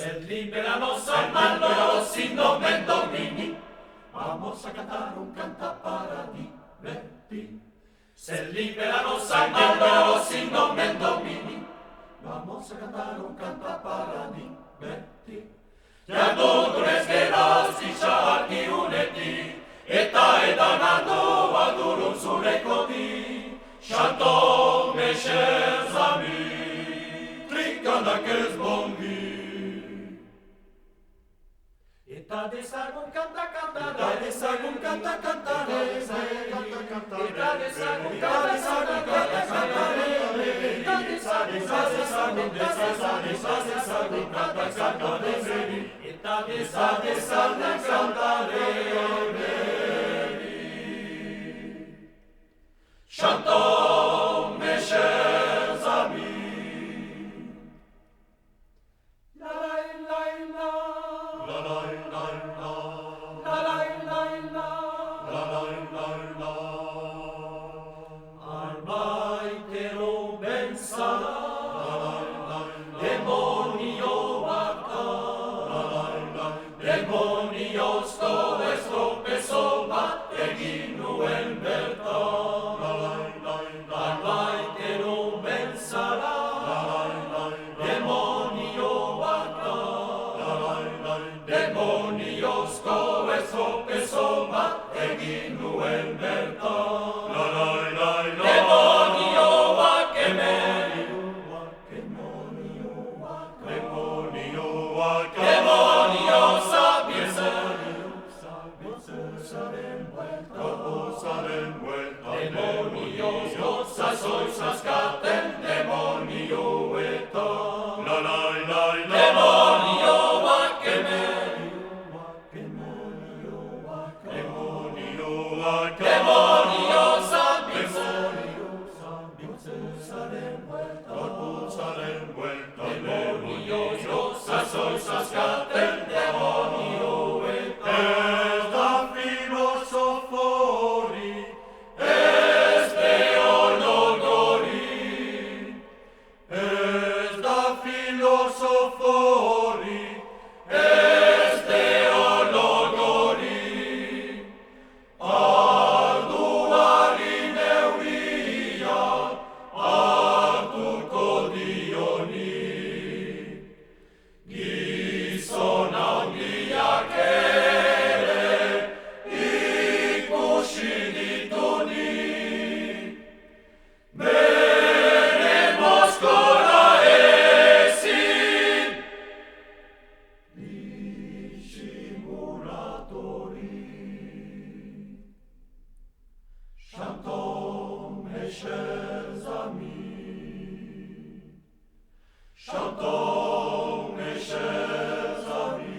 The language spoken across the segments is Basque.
Sed liberanos hermanos sin nomen domini. Vamos a cantar un canta para divertir. Sed liberanos hermanos sin nomen domini. Vamos a cantar un canta para divertir. Jardunez geraz itxargi unetik, eta edanado adurun zureko di. Xanto mexer zami, trinkanak ez bongi. Eta dezagun kanta kantare, eta dezagun kanta kantare, eta dezagun kanta kantare, eta dezagun kanta kantare, eta dezagun kantare, Xanto mexer zami. Arbaitero benzara, demonioak da, demoniozko estropezo bat egin nuen bertan. Arbaitero benzara, demonioak da, demoniozko estropezo bat egin nuen bertan. Demonioak hemen, demonio zabiltzen, demonioz gozazoi zazkaten demonioetan. Demonioak hemen, demonio zabiltzen, demonioz gozazoi zazkaten demonioetan. Ez da filosofori, Ez teologori, ez da filosofori, ez teologori. Arduari neuria hartuko dioni. Gizon handiak ere ikusi dituni. Bere mozkora ezin disimulatori. Xanto mexer zami, Xanto mexer zami.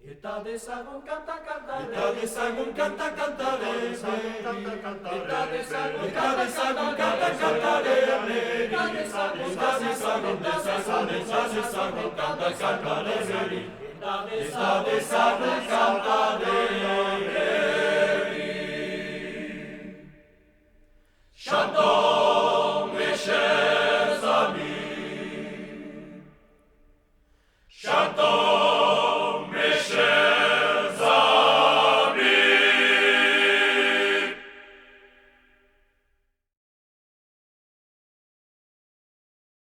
Eta dezagun kanta kantare, eta dezagun kanta kantare, eta dezagun kanta kantare, eta dezagun kanta kantare, eta dezagun kantare. Xanto